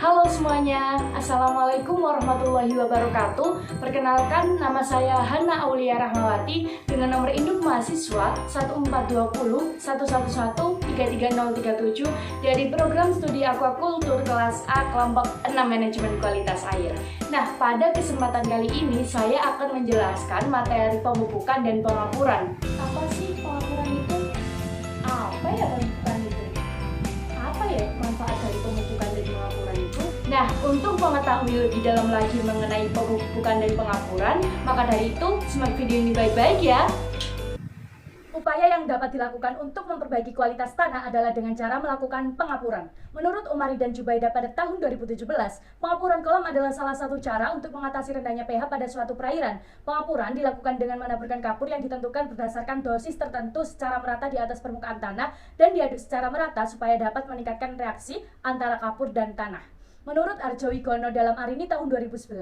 Halo semuanya, Assalamualaikum warahmatullahi wabarakatuh. Perkenalkan, nama saya Hana Aulia Rahmawati dengan nomor induk mahasiswa 1420 111 33037 dari program studi aquaculture kelas A kelompok 6 manajemen kualitas air. Nah, pada kesempatan kali ini saya akan menjelaskan materi pemupukan dan pengapuran. Apa sih pengapuran itu? Apa ya pemupukan itu? Apa ya manfaat dari pemupukan dan pengapuran itu? Nah, untuk mengetahui lebih dalam lagi mengenai pemupukan dan pengapuran, maka dari itu simak video ini baik-baik ya. Upaya yang dapat dilakukan untuk memperbaiki kualitas tanah adalah dengan cara melakukan pengapuran. Menurut Umari dan Jubaida pada tahun 2017, pengapuran kolam adalah salah satu cara untuk mengatasi rendahnya pH pada suatu perairan. Pengapuran dilakukan dengan menaburkan kapur yang ditentukan berdasarkan dosis tertentu secara merata di atas permukaan tanah dan diaduk secara merata supaya dapat meningkatkan reaksi antara kapur dan tanah. Menurut Arjo Wigono dalam Arini tahun 2011,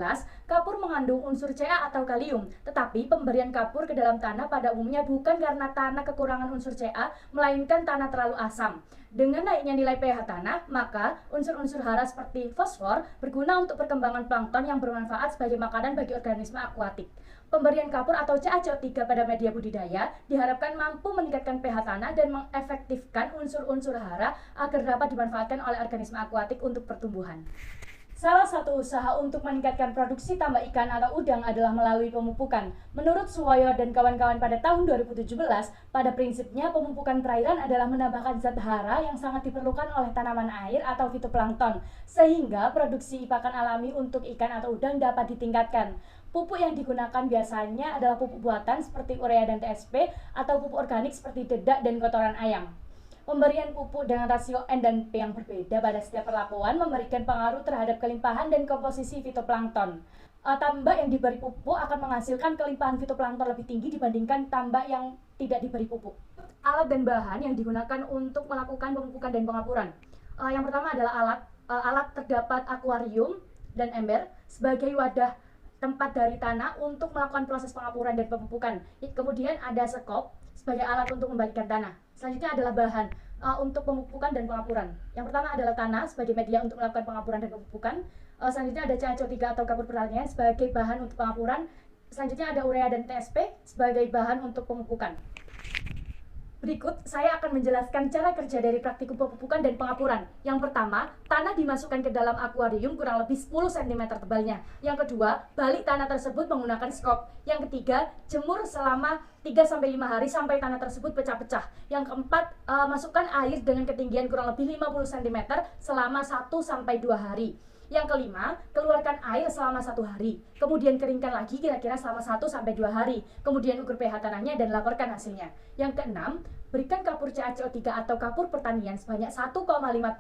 kapur mengandung unsur Ca atau kalium, tetapi pemberian kapur ke dalam tanah pada umumnya bukan karena tanah kekurangan unsur Ca, melainkan tanah terlalu asam. Dengan naiknya nilai pH tanah, maka unsur-unsur hara seperti fosfor berguna untuk perkembangan plankton yang bermanfaat sebagai makanan bagi organisme akuatik. Pemberian kapur atau CaCO3 pada media budidaya diharapkan mampu meningkatkan pH tanah dan mengefektifkan unsur-unsur hara agar dapat dimanfaatkan oleh organisme akuatik untuk pertumbuhan. Salah satu usaha untuk meningkatkan produksi tambak ikan atau udang adalah melalui pemupukan. Menurut Suwoyo dan kawan-kawan pada tahun 2017, pada prinsipnya pemupukan perairan adalah menambahkan zat hara yang sangat diperlukan oleh tanaman air atau fitoplankton, sehingga produksi pakan alami untuk ikan atau udang dapat ditingkatkan. Pupuk yang digunakan biasanya adalah pupuk buatan seperti urea dan TSP atau pupuk organik seperti dedak dan kotoran ayam. Pemberian pupuk dengan rasio N dan P yang berbeda pada setiap perlakuan memberikan pengaruh terhadap kelimpahan dan komposisi fitoplankton. Tambak yang diberi pupuk akan menghasilkan kelimpahan fitoplankton lebih tinggi dibandingkan tambak yang tidak diberi pupuk. Alat dan bahan yang digunakan untuk melakukan pemupukan dan pengapuran. Yang pertama adalah alat terdapat akuarium dan ember sebagai wadah tempat dari tanah untuk melakukan proses pengapuran dan pemupukan. Kemudian ada sekop sebagai alat untuk membalikkan tanah. Selanjutnya adalah bahan untuk pemupukan dan pengapuran. Yang pertama adalah tanah sebagai media untuk melakukan pengapuran dan pemupukan. Selanjutnya ada CaCO3 atau kapur pertanian sebagai bahan untuk pengapuran. Selanjutnya ada urea dan TSP sebagai bahan untuk pemupukan. Berikut, saya akan menjelaskan cara kerja dari praktikum pemupukan dan pengapuran. Yang pertama, tanah dimasukkan ke dalam akuarium kurang lebih 10 cm tebalnya. Yang kedua, balik tanah tersebut menggunakan skop. Yang ketiga, jemur selama 3-5 hari sampai tanah tersebut pecah-pecah. Yang keempat, masukkan air dengan ketinggian kurang lebih 50 cm selama 1-2 hari. Yang kelima, keluarkan air selama 1 hari. Kemudian keringkan lagi kira-kira selama 1-2 hari. Kemudian ukur pH tanahnya dan laporkan hasilnya. Yang keenam, berikan kapur CaCO3 atau kapur pertanian sebanyak 1,5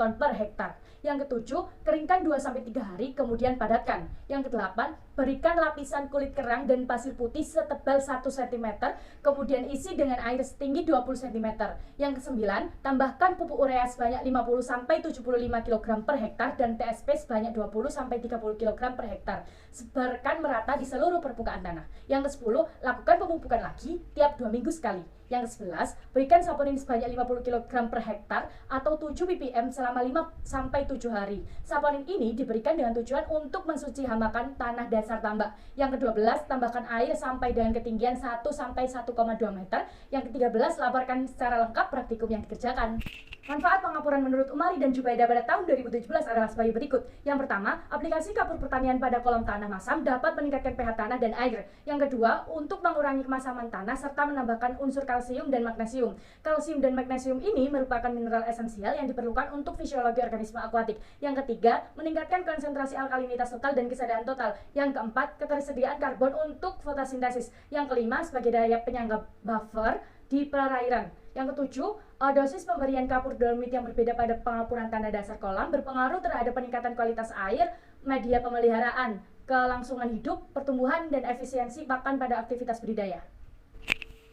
ton per hektar. Yang ketujuh, keringkan 2-3 hari, kemudian padatkan. Yang kedelapan, berikan lapisan kulit kerang dan pasir putih setebal 1 cm, kemudian isi dengan air setinggi 20 cm. Yang kesembilan, tambahkan pupuk urea sebanyak 50-75 kg per hektar dan TSP sebanyak 20-30 kg per hektar. Sebarkan merata di seluruh permukaan tanah. Yang ke-10, lakukan pemupukan lagi tiap 2 minggu sekali. Yang ke-11, berikan saponin sebanyak 50 kg per hektar atau 7 ppm selama 5-7 hari. Saponin ini diberikan dengan tujuan untuk mensuci hamakan tanah dasar tambak. Yang ke-12, tambahkan air sampai dengan ketinggian 1-1,2 meter. Yang ke-13, laporkan secara lengkap praktikum yang dikerjakan. Manfaat pengapuran menurut Umari dan Jubaida pada tahun 2017 adalah sebagai berikut. Yang pertama, aplikasi kapur pertanian pada kolom tanah masam dapat meningkatkan pH tanah dan air. Yang kedua, untuk mengurangi kemasaman tanah serta menambahkan unsur kalsium dan magnesium. Kalsium dan magnesium ini merupakan mineral esensial yang diperlukan untuk fisiologi organisme akuatik. Yang ketiga, meningkatkan konsentrasi alkalinitas total dan kesadaran total. Yang keempat, ketersediaan karbon untuk fotosintesis. Yang kelima, sebagai daya penyangga buffer di perairan. Yang ketujuh, dosis pemberian kapur dolomit yang berbeda pada pengapuran tanah dasar kolam berpengaruh terhadap peningkatan kualitas air, media pemeliharaan, kelangsungan hidup, pertumbuhan, dan efisiensi pakan pada aktivitas budidaya.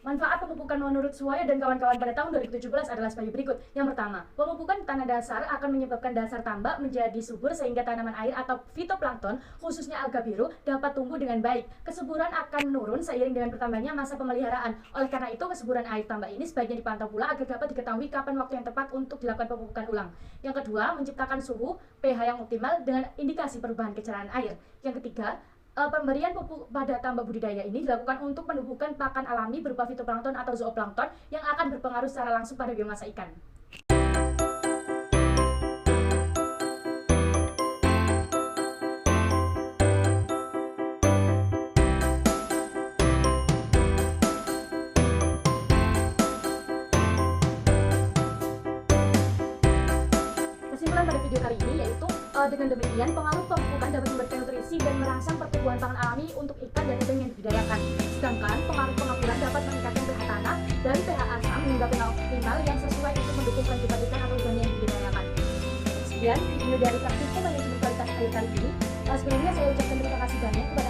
Manfaat pemupukan menurut Suwaya dan kawan-kawan pada tahun 2017 adalah sebagai berikut. Yang pertama, pemupukan tanah dasar akan menyebabkan dasar tambak menjadi subur sehingga tanaman air atau fitoplankton, khususnya alga biru, dapat tumbuh dengan baik. Kesuburan akan menurun seiring dengan bertambahnya masa pemeliharaan. Oleh karena itu, kesuburan air tambak ini sebaiknya dipantau pula agar dapat diketahui kapan waktu yang tepat untuk dilakukan pemupukan ulang. Yang kedua, menciptakan suhu pH yang optimal dengan indikasi perubahan kecerahan air. Yang ketiga, pemberian pupuk pada tambak budidaya ini dilakukan untuk menumbuhkan pakan alami berupa fitoplankton atau zooplankton yang akan berpengaruh secara langsung pada biomasa ikan. Kesimpulan pada video kali ini yaitu dengan demikian pengaruh pemupukan dapat memberikan nutrisi dan merangsang pertumbuhan pangan alami untuk ikan dan udang yang dibudidayakan. Sedangkan pengaruh pengapuran dapat meningkatkan pH tanah dan pH asam hingga pH optimal yang sesuai untuk mendukung kelanjutan ikan atau udang yang dibudidayakan. Sekian video dari Praktikum Manajemen Kualitas Air kali ini. Sebelumnya saya ucapkan terima kasih banyak kepada